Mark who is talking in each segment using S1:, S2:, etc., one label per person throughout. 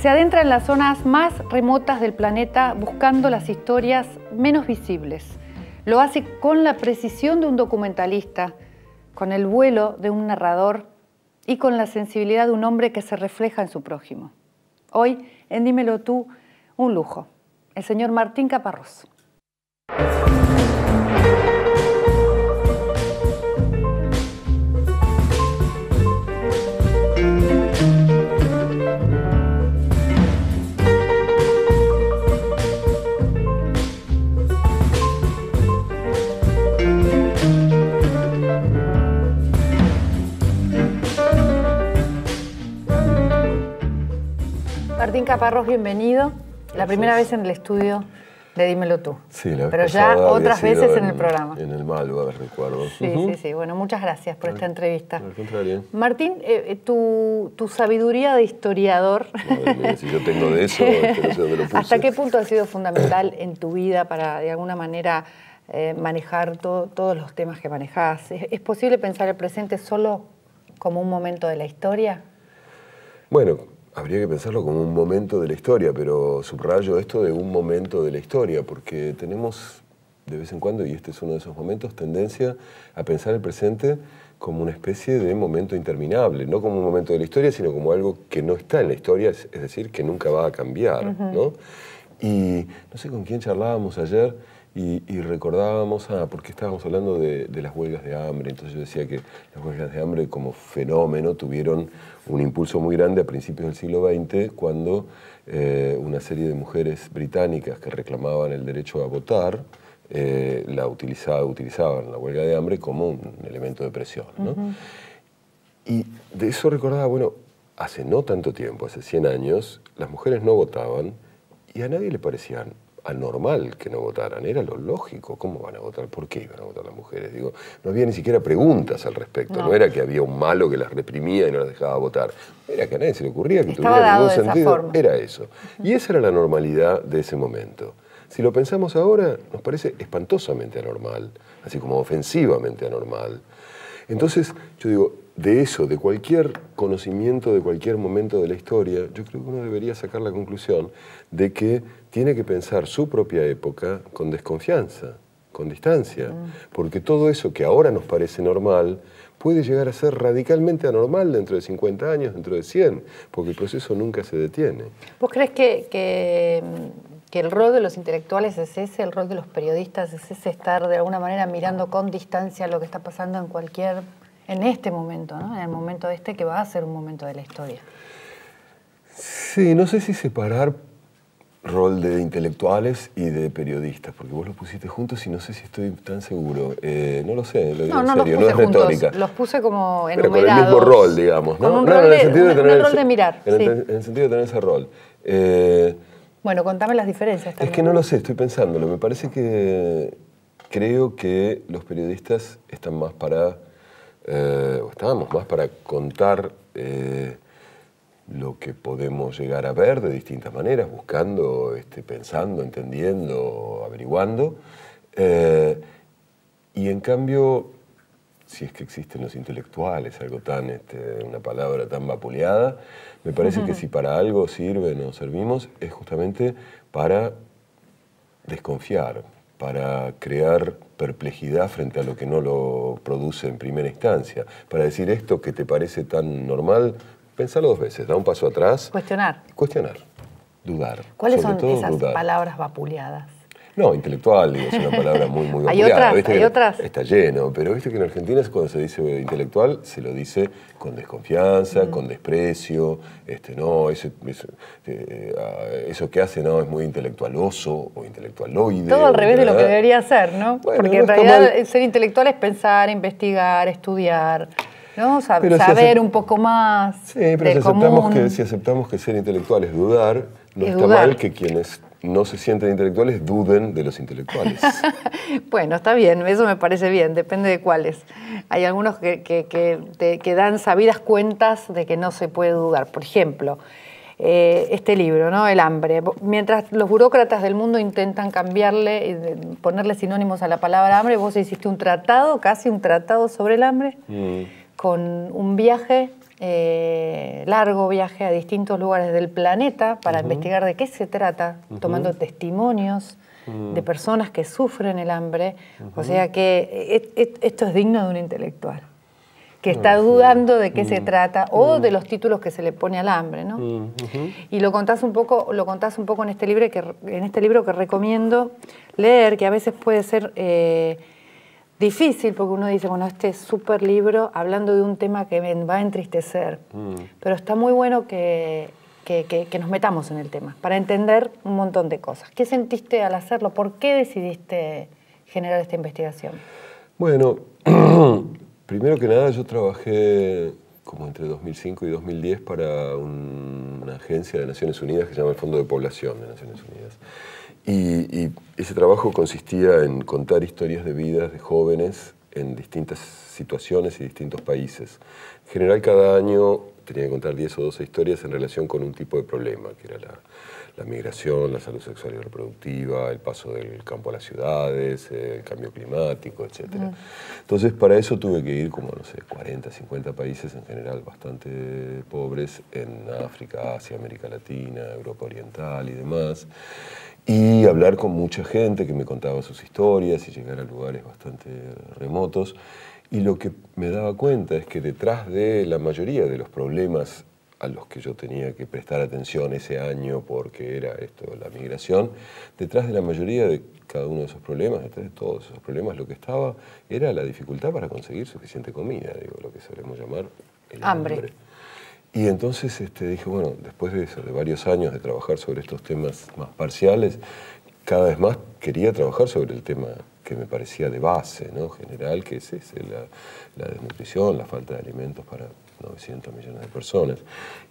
S1: se adentra en las zonas más remotas del planeta buscando las historias menos visibles. Lo hace con la precisión de un documentalista, con el vuelo de un narrador y con la sensibilidad de un hombre que se refleja en su prójimo. Hoy, en Dímelo Tú, un lujo, el señor Martín Caparrós. Martín Caparrós, bienvenido. Gracias. La primera vez en el estudio de Dímelo Tú.
S2: Sí, la vez
S1: pero ya otras veces en el programa.
S2: En el Malva, recuerdo.
S1: Sí. Bueno, muchas gracias por esta entrevista.
S2: Al contrario.
S1: Martín, tu sabiduría de historiador.
S2: Madre mía, si yo tengo de eso, no sé dónde lo puse.
S1: ¿Hasta qué punto ha sido fundamental en tu vida para, de alguna manera, manejar todos los temas que manejás? ¿Es posible pensar el presente solo como un momento de la historia?
S2: Bueno, habría que pensarlo como un momento de la historia, pero subrayo esto de un momento de la historia, porque tenemos de vez en cuando, y este es uno de esos momentos, tendencia a pensar el presente como una especie de momento interminable, no como un momento de la historia, sino como algo que no está en la historia, es decir, que nunca va a cambiar, ¿no? Y no sé con quién charlábamos ayer, y recordábamos, porque estábamos hablando de las huelgas de hambre, entonces yo decía que las huelgas de hambre como fenómeno tuvieron un impulso muy grande a principios del siglo XX, cuando una serie de mujeres británicas que reclamaban el derecho a votar, utilizaban la huelga de hambre como un elemento de presión, ¿no? Y de eso recordaba, bueno, hace no tanto tiempo, hace 100 años, las mujeres no votaban y a nadie le parecía anormal que no votaran, era lo lógico. ¿Cómo van a votar? ¿Por qué iban a votar las mujeres? Digo, no había ni siquiera preguntas al respecto, no era que había un malo que las reprimía y no las dejaba votar, era que a nadie se le ocurría que tuviera ningún sentido, era eso. Y esa era la normalidad de ese momento. Si lo pensamos ahora, nos parece espantosamente anormal, así como ofensivamente anormal. Entonces, yo digo, de eso, de cualquier conocimiento de cualquier momento de la historia, yo creo que uno debería sacar la conclusión de que tiene que pensar su propia época con desconfianza, con distancia, porque todo eso que ahora nos parece normal puede llegar a ser radicalmente anormal dentro de 50 años, dentro de 100, porque el proceso nunca se detiene.
S1: ¿Vos crees que el rol de los intelectuales es ese, el rol de los periodistas es ese, estar de alguna manera mirando con distancia lo que está pasando en este momento, ¿no? En el momento que va a ser un momento de la historia?
S2: Sí, no sé si separar rol de intelectuales y de periodistas, porque vos los pusiste juntos y no sé si estoy tan seguro. No lo sé, lo digo en serio, no es retórica.
S1: Los puse como enumerados.
S2: Pero con el mismo rol, digamos, ¿no?
S1: Con un rol de mirar.
S2: En el sentido de tener ese rol.
S1: Bueno, contame las diferencias también.
S2: Es que no lo sé, estoy pensándolo. Me parece que creo que los periodistas están más para, o estábamos más para contar lo que podemos llegar a ver de distintas maneras, buscando, pensando, entendiendo, averiguando. Y en cambio, si es que existen los intelectuales, algo tan, una palabra tan vapuleada, me parece que si para algo sirven o servimos, es justamente para desconfiar, para crear perplejidad frente a lo que no lo produce en primera instancia, para decir esto que te parece tan normal, pensalo 2 veces, da un paso atrás.
S1: Cuestionar.
S2: Cuestionar, dudar.
S1: ¿Cuáles son esas palabras vapuleadas?
S2: No, intelectual, digo, es una palabra muy vapuleada.
S1: ¿Hay otras?
S2: Está lleno, pero viste que en Argentina cuando se dice intelectual, se lo dice con desconfianza, con desprecio, no, eso que hace no es muy intelectualoso o intelectualoide.
S1: Todo al revés de lo que debería ser, ¿no? Bueno, porque en realidad ser intelectual es pensar, investigar, estudiar, ¿no? Saber un poco más.
S2: Sí, pero si aceptamos que ser intelectual es dudar, no está mal que quienes no se sienten intelectuales duden de los intelectuales.
S1: Bueno, está bien, eso me parece bien, depende de cuáles. Hay algunos que dan sabidas cuentas de que no se puede dudar. Por ejemplo, este libro, ¿no? El hambre. Mientras los burócratas del mundo intentan ponerle sinónimos a la palabra hambre, vos hiciste un tratado, casi un tratado sobre el hambre. con un viaje, largo viaje a distintos lugares del planeta para investigar de qué se trata, tomando testimonios de personas que sufren el hambre. O sea que esto es digno de un intelectual que está dudando de qué se trata o de los títulos que se le pone al hambre, ¿no? Y lo contás un poco en este libro que recomiendo leer, que a veces puede ser difícil, porque uno dice, bueno, este es súper libro hablando de un tema que me va a entristecer, pero está muy bueno que nos metamos en el tema para entender un montón de cosas. ¿Qué sentiste al hacerlo? ¿Por qué decidiste generar esta investigación?
S2: Bueno, primero que nada yo trabajé como entre 2005 y 2010 para una agencia de Naciones Unidas que se llama el Fondo de Población de Naciones Unidas. Y ese trabajo consistía en contar historias de vidas de jóvenes en distintas situaciones y distintos países. En general, cada año tenía que contar 10 o 12 historias en relación con un tipo de problema, que era la migración, la salud sexual y reproductiva, el paso del campo a las ciudades, el cambio climático, etc. Entonces, para eso tuve que ir como, no sé, 40, 50 países en general bastante pobres, en África, Asia, América Latina, Europa Oriental y demás, y hablar con mucha gente que me contaba sus historias y llegar a lugares bastante remotos. Y lo que me daba cuenta es que detrás de la mayoría de los problemas a los que yo tenía que prestar atención ese año porque era esto, la migración, detrás de la mayoría de cada uno de esos problemas, detrás de todos esos problemas, lo que estaba era la dificultad para conseguir suficiente comida, digo, lo que solemos llamar el hambre. Y entonces dije, bueno, después de eso, de varios años de trabajar sobre estos temas más parciales, cada vez más quería trabajar sobre el tema que me parecía de base, ¿no? General, que es ese, la desnutrición, la falta de alimentos para 900 millones de personas.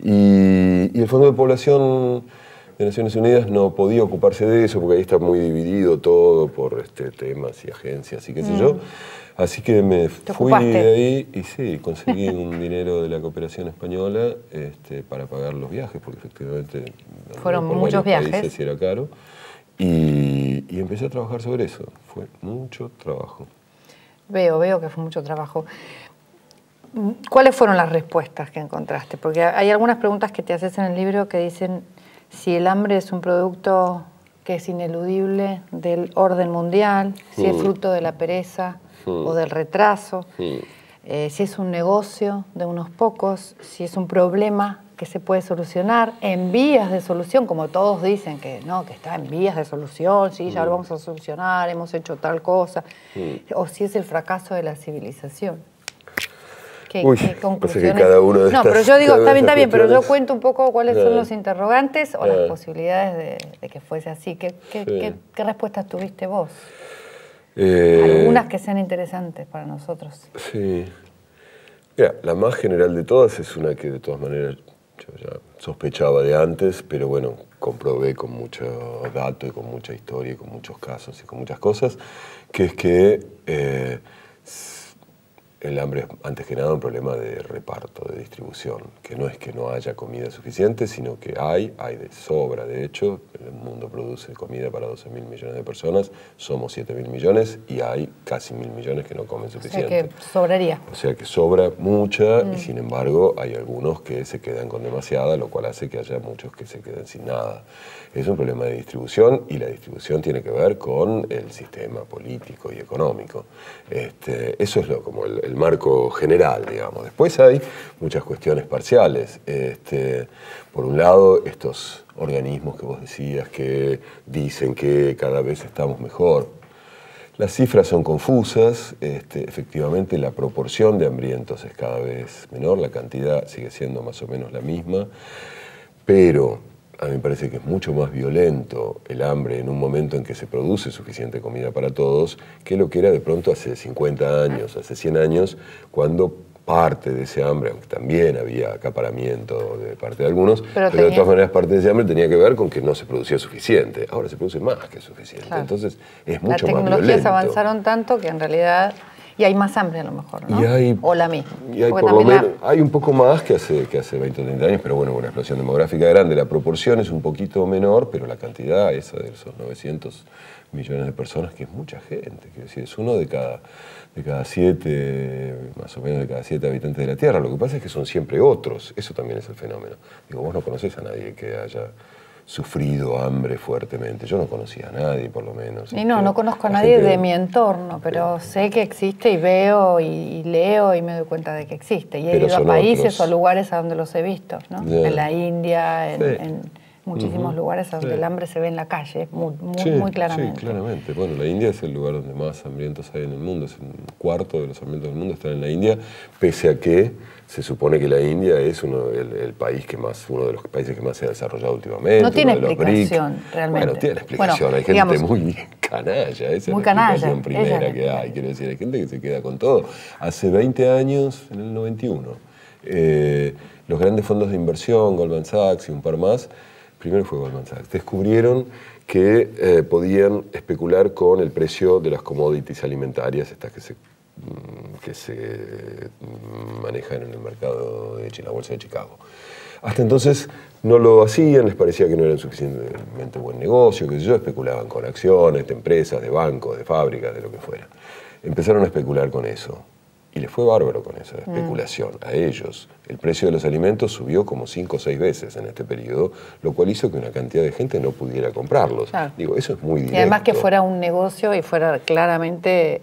S2: Y el Fondo de Población de Naciones Unidas no podía ocuparse de eso, porque ahí está muy dividido todo por temas y agencias y qué sé yo. Así que me fui de ahí y sí, conseguí un dinero de la cooperación española para pagar los viajes, porque efectivamente
S1: fueron muchos viajes.
S2: Países y era caro. Y empecé a trabajar sobre eso. Fue mucho trabajo.
S1: Veo que fue mucho trabajo. ¿Cuáles fueron las respuestas que encontraste? Porque hay algunas preguntas que te haces en el libro que dicen si el hambre es un producto que es ineludible del orden mundial, si es fruto de la pereza o del retraso, si es un negocio de unos pocos, si es un problema que se puede solucionar en vías de solución, como todos dicen que no, que está en vías de solución, sí, ya lo vamos a solucionar, hemos hecho tal cosa, o si es el fracaso de la civilización. ¿Qué conclusiones?
S2: Que cada uno de
S1: no, pero yo digo, está bien, pero yo cuento un poco cuáles son los interrogantes o las posibilidades de que fuese así. ¿Qué respuestas tuviste vos? Algunas que sean interesantes para nosotros.
S2: Sí. Mira, la más general de todas es una que de todas maneras yo ya sospechaba de antes, pero bueno, comprobé con mucho dato y con mucha historia y con muchos casos y con muchas cosas, que es que el hambre es antes que nada un problema de reparto, de distribución, que no es que no haya comida suficiente, sino que hay de sobra. De hecho, el mundo produce comida para 12.000 millones de personas, somos 7.000 millones y hay casi 1.000 millones que no comen suficiente.
S1: O sea que sobraría.
S2: O sea que sobra mucha y sin embargo hay algunos que se quedan con demasiada, lo cual hace que haya muchos que se queden sin nada. Es un problema de distribución y la distribución tiene que ver con el sistema político y económico. Eso es como el marco general, digamos. Después hay muchas cuestiones parciales. Por un lado, estos organismos que vos decías que dicen que cada vez estamos mejor. Las cifras son confusas, efectivamente la proporción de hambrientos es cada vez menor, la cantidad sigue siendo más o menos la misma, pero a mí me parece que es mucho más violento el hambre en un momento en que se produce suficiente comida para todos que lo que era de pronto hace 50 años, hace 100 años, cuando parte de ese hambre, aunque también había acaparamiento de parte de algunos, pero de todas maneras parte de ese hambre tenía que ver con que no se producía suficiente. Ahora se produce más que suficiente, claro. Entonces es mucho más violento.
S1: Las tecnologías avanzaron tanto que en realidad Y hay más hambre a lo mejor, ¿no? O la misma.
S2: Y hay, por lo menos, hay un poco más que hace 20 o 30 años, pero bueno, una explosión demográfica grande. La proporción es un poquito menor, pero la cantidad esa de esos 900 millones de personas, que es mucha gente, quiero decir, es uno de cada 7, más o menos de cada 7 habitantes de la Tierra. Lo que pasa es que son siempre otros, eso también es el fenómeno. Digo, vos no conocés a nadie que haya sufrido hambre fuertemente. Yo no conocía a nadie, por lo menos.
S1: Y no conozco a nadie de mi entorno, pero sé que existe y veo y leo y me doy cuenta de que existe. Y he ido a países o a lugares a donde los he visto, ¿no? En la India, en muchísimos lugares a donde el hambre se ve en la calle, muy claramente.
S2: Sí, claramente. Bueno, la India es el lugar donde más hambrientos hay en el mundo. Es un cuarto de los hambrientos del mundo están en la India, pese a que se supone que la India es el país que más, uno de los países que más se ha desarrollado últimamente.
S1: No tiene explicación, realmente.
S2: Bueno, tiene explicación. Hay gente muy canalla. Esa es la explicación primera que hay. Quiero decir, hay gente que se queda con todo. Hace 20 años, en el 91, los grandes fondos de inversión, Goldman Sachs y un par más, primero fue Goldman Sachs, descubrieron que podían especular con el precio de las commodities alimentarias, estas que se manejan en el mercado de la bolsa de Chicago. Hasta entonces no lo hacían, les parecía que no era un suficientemente buen negocio, qué sé yo, especulaban con acciones de empresas, de bancos, de fábricas, de lo que fuera. Empezaron a especular con eso. Y les fue bárbaro con esa especulación. A ellos, el precio de los alimentos subió como 5 o 6 veces en este periodo, lo cual hizo que una cantidad de gente no pudiera comprarlos. Claro. Digo, eso es muy directo.
S1: Y además que fuera un negocio y fuera claramente,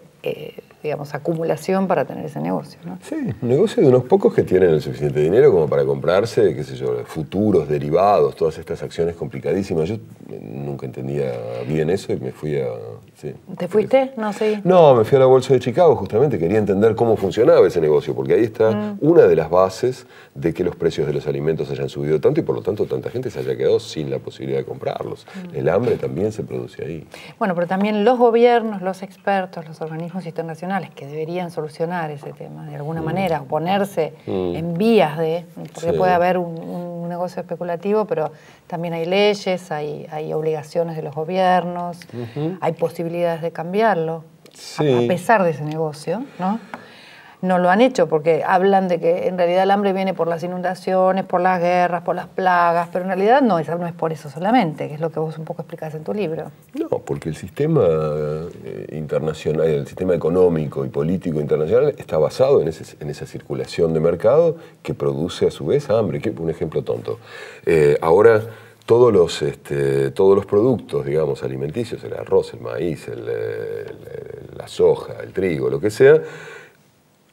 S1: digamos, acumulación para tener ese negocio, ¿no?
S2: Sí, un negocio de unos pocos que tienen el suficiente dinero como para comprarse, qué sé yo, futuros, derivados, todas estas acciones complicadísimas. Yo nunca entendía bien eso y me fui a... Sí.
S1: ¿Te fuiste? No sé.
S2: No, me fui a la bolsa de Chicago, justamente quería entender cómo funcionaba ese negocio, porque ahí está una de las bases de que los precios de los alimentos hayan subido tanto y por lo tanto tanta gente se haya quedado sin la posibilidad de comprarlos. El hambre también se produce ahí.
S1: Bueno, pero también los gobiernos, los expertos, los organismos internacionales que deberían solucionar ese tema de alguna manera, o ponerse en vías de, porque puede haber un negocio especulativo, pero también hay leyes, hay obligaciones de los gobiernos, hay posibilidades de cambiarlo, a pesar de ese negocio, ¿no? No lo han hecho porque hablan de que en realidad el hambre viene por las inundaciones, por las guerras, por las plagas, pero en realidad no es por eso solamente, que es lo que vos un poco explicás en tu libro.
S2: No, porque el sistema internacional, el sistema económico y político internacional está basado en esa circulación de mercado que produce a su vez hambre. Un ejemplo tonto. Ahora todos los productos, digamos, alimenticios, el arroz, el maíz, la soja, el trigo, lo que sea,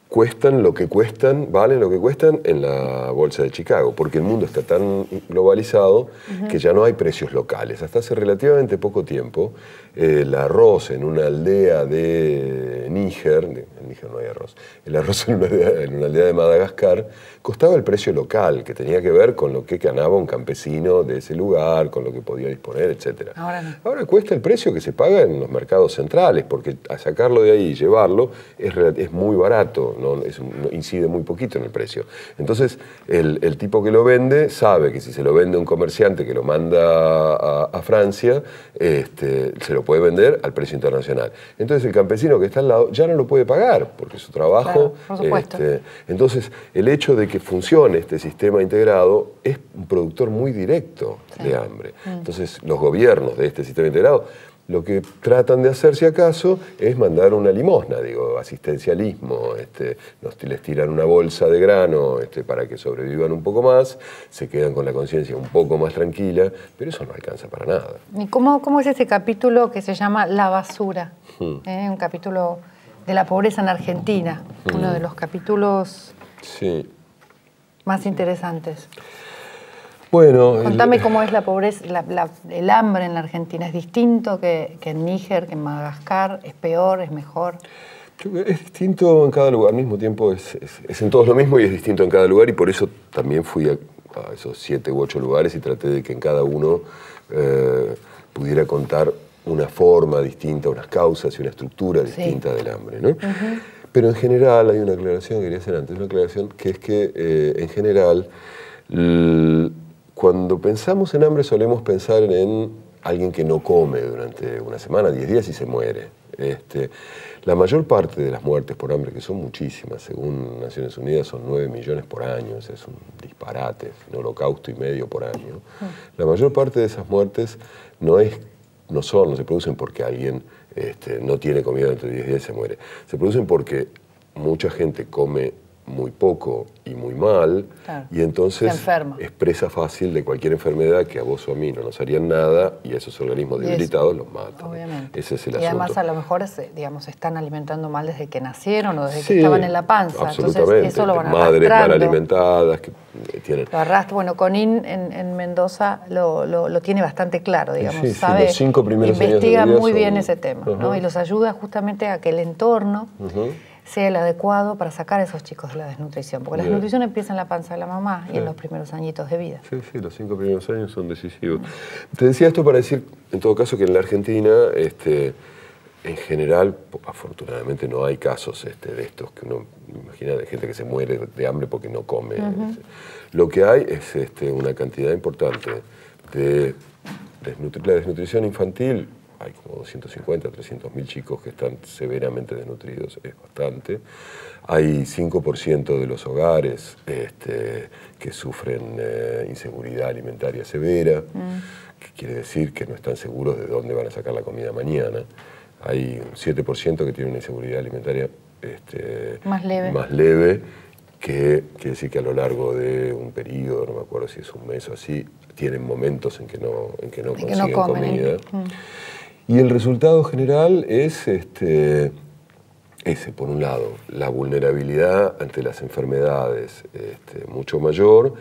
S2: cuestan lo que cuestan, valen lo que cuestan en la bolsa de Chicago, porque el mundo está tan globalizado que ya no hay precios locales. Hasta hace relativamente poco tiempo, el arroz en una aldea de Níger, en Níger no hay arroz, el arroz en una aldea de Madagascar costaba el precio local, que tenía que ver con lo que ganaba un campesino de ese lugar, con lo que podía disponer, etc. Ahora cuesta el precio que se paga en los mercados centrales, porque a sacarlo de ahí y llevarlo es muy barato. Incide muy poquito en el precio. Entonces, el tipo que lo vende sabe que si se lo vende a un comerciante que lo manda a Francia, se lo puede vender al precio internacional. Entonces, el campesino que está al lado ya no lo puede pagar, porque su trabajo...
S1: Claro, por supuesto.
S2: Entonces, el hecho de que funcione este sistema integrado es un productor muy directo de hambre. Entonces, los gobiernos de este sistema integrado lo que tratan de hacer, si acaso, es mandar una limosna, digo, asistencialismo. Les tiran una bolsa de grano para que sobrevivan un poco más, se quedan con la conciencia un poco más tranquila, pero eso no alcanza para nada.
S1: ¿Y cómo es ese capítulo que se llama La basura? Un capítulo de la pobreza en Argentina, uno de los capítulos más interesantes.
S2: Bueno,
S1: contame cómo es la pobreza, el hambre en la Argentina. ¿Es distinto que en Níger, que en Madagascar? ¿Es peor, es mejor?
S2: Es distinto en cada lugar, al mismo tiempo es en todos lo mismo y es distinto en cada lugar, y por eso también fui a esos 7 u 8 lugares y traté de que en cada uno pudiera contar una forma distinta, unas causas y una estructura distinta del hambre, ¿no? Pero en general, hay una aclaración que quería hacer antes, una aclaración que es que en general cuando pensamos en hambre solemos pensar en alguien que no come durante una semana, 10 días y se muere. La mayor parte de las muertes por hambre, que son muchísimas, según Naciones Unidas son 9 millones por año, es un disparate, un holocausto y medio por año. La mayor parte de esas muertes no se producen porque alguien no tiene comida dentro de 10 días y se muere. Se producen porque mucha gente come muy poco y muy mal, claro, y entonces es presa fácil de cualquier enfermedad que a vos o a mí no nos harían nada, y esos organismos debilitados los matan.
S1: Obviamente.
S2: Ese es el
S1: asunto. Y además a lo mejor se están alimentando mal desde que nacieron o desde que estaban en la panza.
S2: Absolutamente.
S1: Entonces eso lo van
S2: madres mal alimentadas que tienen.
S1: Lo arrastra. Bueno, Conin en Mendoza lo tiene bastante claro, digamos. Sabe,
S2: los 5 primeros
S1: investiga
S2: años de vida
S1: muy bien ese tema, ¿no? Y los ayuda justamente a que el entorno sea el adecuado para sacar a esos chicos de la desnutrición. Porque la desnutrición empieza en la panza de la mamá y en los primeros añitos de vida.
S2: Sí, los 5 primeros años son decisivos. Te decía esto para decir, en todo caso, que en la Argentina, en general, afortunadamente no hay casos de estos que uno imagina de gente que se muere de hambre porque no come. Lo que hay es una cantidad importante de la desnutrición infantil. Hay como 250, 300.000 chicos que están severamente desnutridos, es bastante. Hay 5% de los hogares que sufren inseguridad alimentaria severa, que quiere decir que no están seguros de dónde van a sacar la comida mañana. Hay un 7% que tiene una inseguridad alimentaria más leve, que quiere decir que a lo largo de un periodo, no me acuerdo si es un mes o así, tienen momentos en que no consiguen comida. Y el resultado general es ese, por un lado, la vulnerabilidad ante las enfermedades mucho mayor,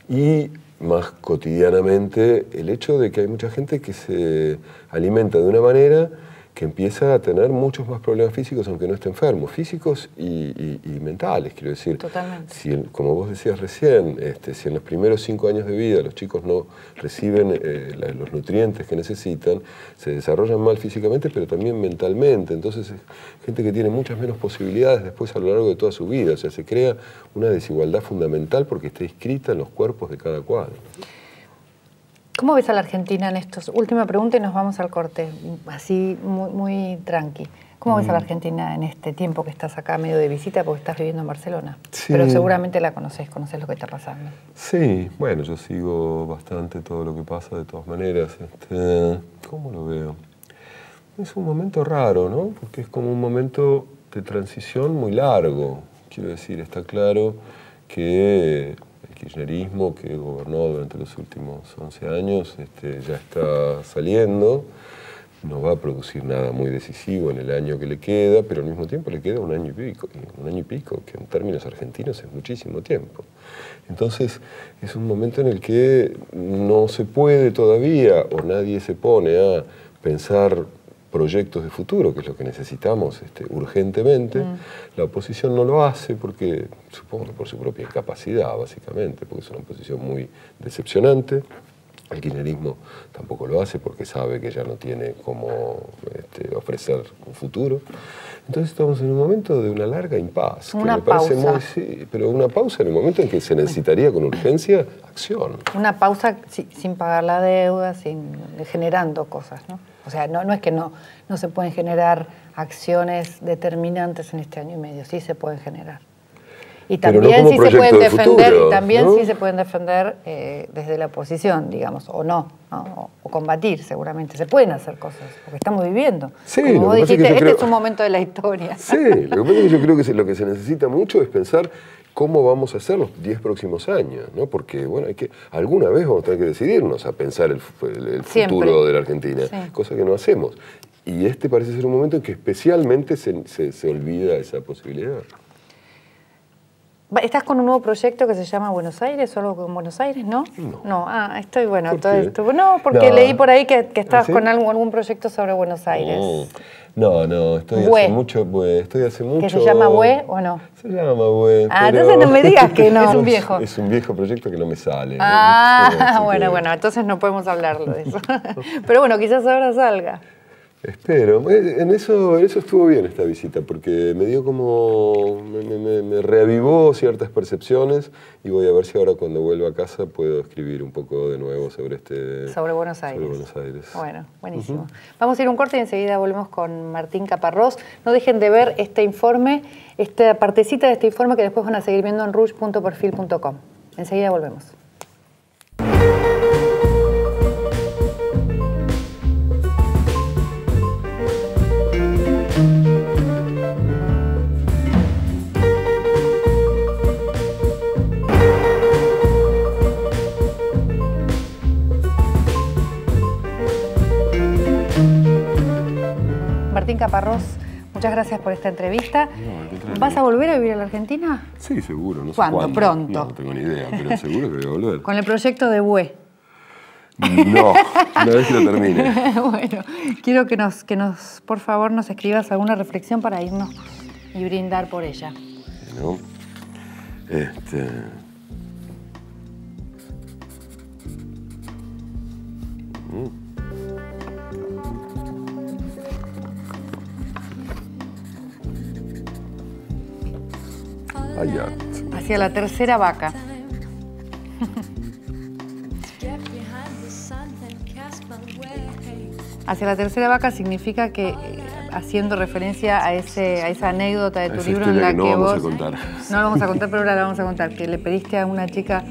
S2: y más cotidianamente el hecho de que hay mucha gente que se alimenta de una manera que empieza a tener muchos más problemas físicos, aunque no esté enfermo, físicos y mentales, quiero decir.
S1: Totalmente.
S2: Como vos decías recién, si en los primeros 5 años de vida los chicos no reciben los nutrientes que necesitan, se desarrollan mal físicamente, pero también mentalmente. Entonces es gente que tiene muchas menos posibilidades después a lo largo de toda su vida. O sea, se crea una desigualdad fundamental porque está inscrita en los cuerpos de cada cual.
S1: ¿Cómo ves a la Argentina en estos? Última pregunta y nos vamos al corte, así muy tranqui. ¿Cómo ves a la Argentina en este tiempo que estás acá medio de visita porque estás viviendo en Barcelona? Sí. Pero seguramente la conocés lo que está pasando.
S2: Sí, bueno, yo sigo bastante todo lo que pasa de todas maneras. ¿Cómo lo veo? Es un momento raro, ¿no? Porque es como un momento de transición muy largo. Quiero decir, está claro que el kirchnerismo que gobernó durante los últimos 11 años ya está saliendo, no va a producir nada muy decisivo en el año que le queda, pero al mismo tiempo le queda un año y pico, que en términos argentinos es muchísimo tiempo. Entonces es un momento en el que no se puede todavía, o nadie se pone a pensar proyectos de futuro, que es lo que necesitamos urgentemente. La oposición no lo hace porque, supongo que por su propia incapacidad, básicamente, porque es una oposición muy decepcionante. El kirchnerismo tampoco lo hace porque sabe que ya no tiene cómo ofrecer un futuro. Entonces estamos en un momento de una larga impas.
S1: Una pausa.
S2: Pero una pausa en el momento en que se necesitaría con urgencia acción.
S1: Una pausa sin pagar la deuda, generando cosas, ¿no? O sea, no es que no se pueden generar acciones determinantes en este año y medio, sí se pueden generar. Y también sí se pueden defender, sí se pueden defender desde la oposición, digamos, o no, o combatir seguramente. Se pueden hacer cosas, porque estamos viviendo.
S2: Sí,
S1: como vos dijiste, es un momento de la historia.
S2: Sí, lo que pasa es que yo creo que lo que se necesita mucho es pensar cómo vamos a hacer los 10 próximos años, ¿no? Porque, bueno, alguna vez vamos a tener que decidirnos a pensar el futuro de la Argentina, cosa que no hacemos. Y parece ser un momento en que especialmente se olvida esa posibilidad.
S1: ¿Estás con un nuevo proyecto que se llama Buenos Aires o algo con Buenos Aires, no?
S2: No.
S1: Estoy bueno. No, porque leí por ahí que estabas con algún proyecto sobre Buenos Aires.
S2: No, estoy hace mucho.
S1: ¿Que se llama BUE o no?
S2: Se llama BUE.
S1: Entonces no me digas que no. Es un viejo.
S2: Es un viejo proyecto que no me sale.
S1: Bueno, entonces no podemos hablarlo de eso. Pero bueno, quizás ahora salga.
S2: Espero. En eso estuvo bien esta visita, porque me dio como... me reavivó ciertas percepciones y voy a ver si ahora cuando vuelva a casa puedo escribir un poco de nuevo sobre
S1: Sobre Buenos Aires.
S2: Sobre Buenos Aires.
S1: Bueno, buenísimo. Vamos a ir a un corte y enseguida volvemos con Martín Caparrós. No dejen de ver este informe, esta partecita de este informe que después van a seguir viendo en rouge.perfil.com. Enseguida volvemos. Martín Caparrós, muchas gracias por esta entrevista.
S2: No,
S1: ¿Vas a volver a vivir a la Argentina?
S2: Sí, seguro. No sé
S1: ¿Cuándo? Pronto.
S2: No tengo ni idea, pero seguro que voy a volver.
S1: Con el proyecto de BUE.
S2: No, una vez que lo termine.
S1: Bueno, quiero que por favor, nos escribas alguna reflexión para irnos y brindar por ella.
S2: Bueno,
S1: Hacia la tercera vaca. Hacia la tercera vaca significa que, haciendo referencia a esa anécdota de tu libro en la que
S2: no
S1: vos...
S2: vamos a contar.
S1: No lo vamos a contar, pero ahora la vamos a contar. Que le pediste a una chica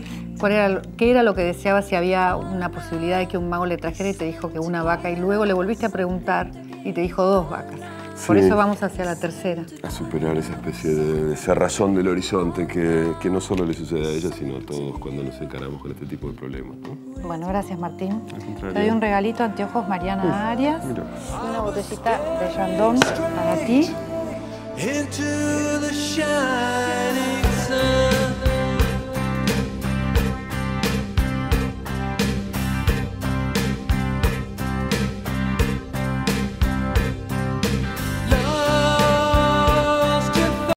S1: qué era lo que deseaba, si había una posibilidad de que un mago le trajera, y te dijo que una vaca, y luego le volviste a preguntar y te dijo 2 vacas. Por eso vamos hacia la tercera.
S2: A superar esa especie de cerrazón del horizonte que no solo le sucede a ella, sino a todos cuando nos encaramos con este tipo de problemas, ¿no?
S1: Bueno, gracias, Martín.
S2: Al contrario.
S1: Te doy un regalito, anteojos Mariana Arias.
S2: Mira.
S1: Y una botellita de Chandon para ti.
S3: Into the shining sun.